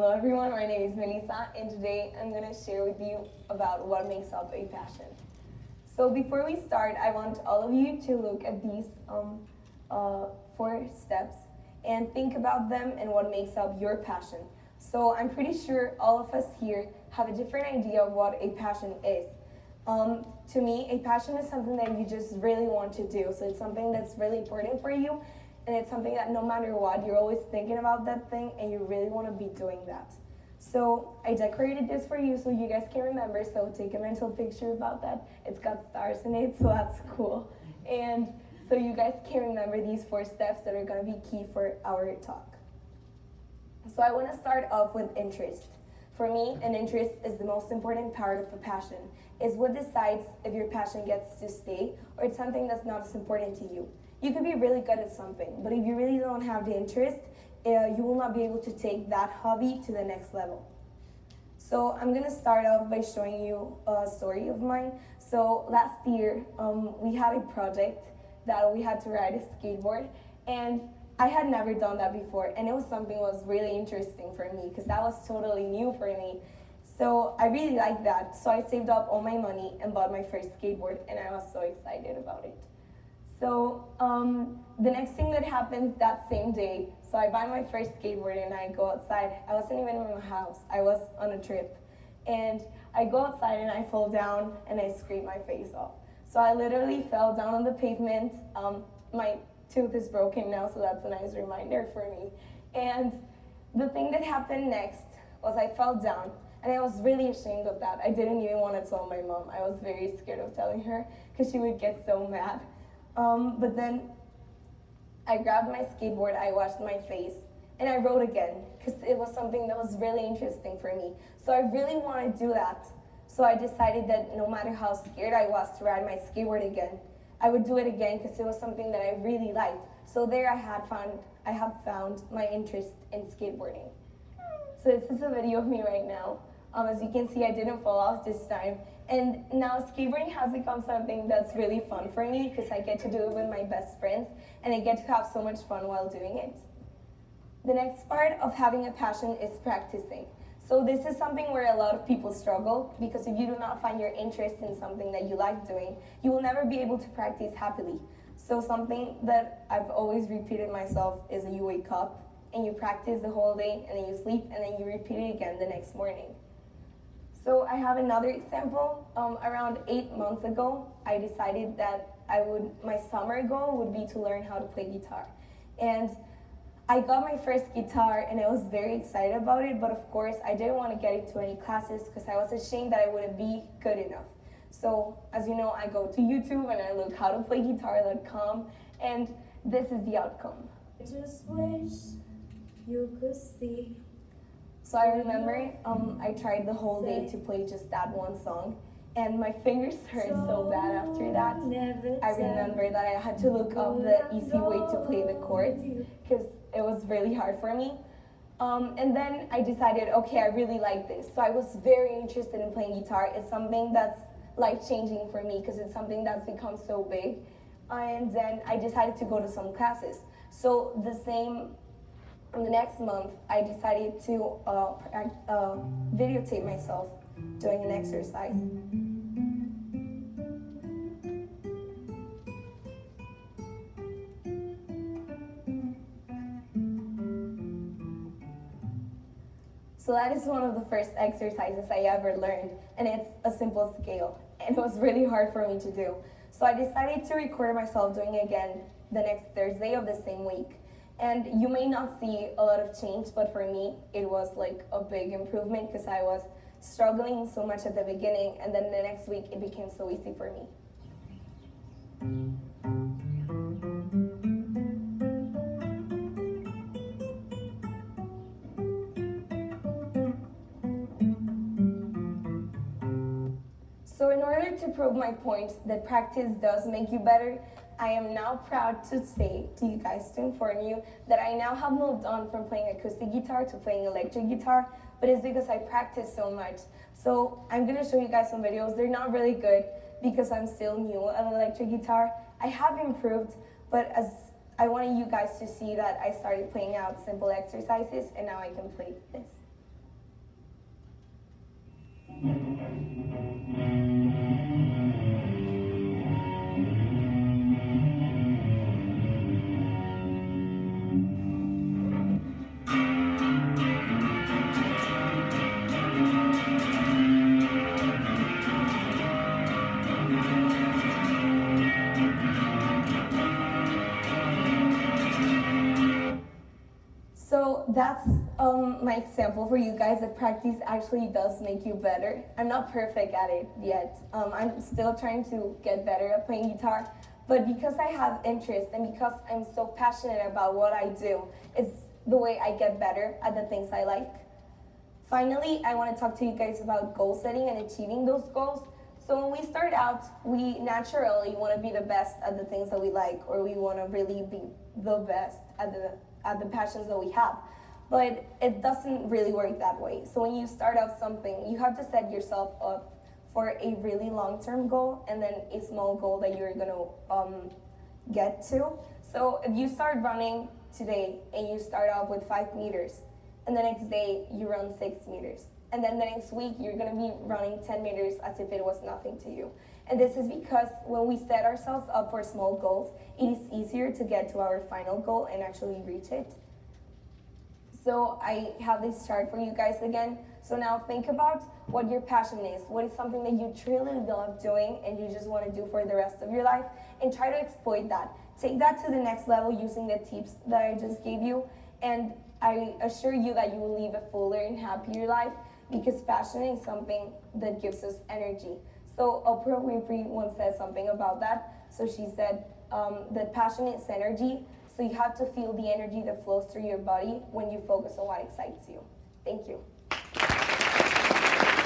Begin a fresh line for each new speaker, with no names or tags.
Hello everyone, my name is Melisa and today I'm going to share with you about what makes up a passion. So before we start, I want all of you to look at these 4 steps and think about them and what makes up your passion. So I'm pretty sure all of us here have a different idea of what a passion is. To me, a passion is something that you just really want to do. So it's something that's really important for you, and it's something that no matter what, you're always thinking about that thing and you really want to be doing that. So I decorated this for you so you guys can remember, so take a mental picture about that. It's got stars in it, so that's cool. And so you guys can remember these 4 steps that are going to be key for our talk. So I want to start off with interest. For me, an interest is the most important part of a passion. It's what decides if your passion gets to stay or it's something that's not as important to you. You could be really good at something, but if you really don't have the interest, you will not be able to take that hobby to the next level. So I'm going to start off by showing you a story of mine. So last year, we had a project that we had to ride a skateboard, and I had never done that before, and it was something that was really interesting for me because that was totally new for me. So I really liked that. So I saved up all my money and bought my first skateboard, and I was so excited about it. So the next thing that happened that same day, so I buy my first skateboard and I go outside. I wasn't even in my house. I was on a trip. And I go outside and I fall down and I scrape my face off. So I literally fell down on the pavement. My tooth is broken now, so that's a nice reminder for me. And the thing that happened next was I fell down, and I was really ashamed of that. I didn't even want to tell my mom. I was very scared of telling her because she would get so mad. But then I grabbed my skateboard, I washed my face, and I rode again because it was something that was really interesting for me. So I really want to do that. So I decided that no matter how scared I was to ride my skateboard again, I would do it again because it was something that I really liked. So there I have found my interest in skateboarding. So this is a video of me right now. As you can see, I didn't fall off this time. And now skateboarding has become something that's really fun for me because I get to do it with my best friends and I get to have so much fun while doing it. The next part of having a passion is practicing. So this is something where a lot of people struggle because if you do not find your interest in something that you like doing, you will never be able to practice happily. So something that I've always repeated myself is that you wake up and you practice the whole day and then you sleep and then you repeat it again the next morning. So I have another example. Around 8 months ago, I decided that my summer goal would be to learn how to play guitar. And I got my first guitar and I was very excited about it, but of course I didn't want to get into any classes because I was ashamed that I wouldn't be good enough. So as you know, I go to YouTube and I look howtoplayguitar.com, and this is the outcome.
I just wish you could see.
So I remember I tried the whole day to play just that one song, and my fingers hurt so bad after that. I remember that I had to look up the easy way to play the chords because it was really hard for me. And then I decided, okay, I really like this. So I was very interested in playing guitar. It's something that's life-changing for me because it's something that's become so big. And then I decided to go to some classes. So the next month, I decided to videotape myself doing an exercise. So that is one of the first exercises I ever learned, and it's a simple scale, and it was really hard for me to do. So I decided to record myself doing it again the next Thursday of the same week. And you may not see a lot of change, but for me, it was like a big improvement because I was struggling so much at the beginning, and then the next week it became so easy for me. So in order to prove my point that practice does make you better, I am now proud to say to you guys, to inform you, that I now have moved on from playing acoustic guitar to playing electric guitar, but it's because I practice so much. So I'm going to show you guys some videos. They're not really good because I'm still new at electric guitar. I have improved, but as I wanted you guys to see that I started playing out simple exercises and now I can play this. So that's my example for you guys that practice actually does make you better. I'm not perfect at it yet. I'm still trying to get better at playing guitar. But because I have interest and because I'm so passionate about what I do, it's the way I get better at the things I like. Finally, I want to talk to you guys about goal setting and achieving those goals. So when we start out, we naturally want to be the best at the things that we like, or we want to really be the best at the passions that we have. But it doesn't really work that way. So when you start out something, you have to set yourself up for a really long-term goal and then a small goal that you're going to get to. So if you start running today and you start off with 5 meters, and the next day you run 6 meters, and then the next week you're going to be running 10 meters as if it was nothing to you. And this is because when we set ourselves up for small goals, it is easier to get to our final goal and actually reach it. So I have this chart for you guys again. So now think about what your passion is. What is something that you truly love doing and you just want to do for the rest of your life, and try to exploit that. Take that to the next level using the tips that I just gave you, and I assure you that you will live a fuller and happier life, because passion is something that gives us energy. So Oprah Winfrey once said something about that. So she said that passion is energy. So you have to feel the energy that flows through your body when you focus on what excites you. Thank you.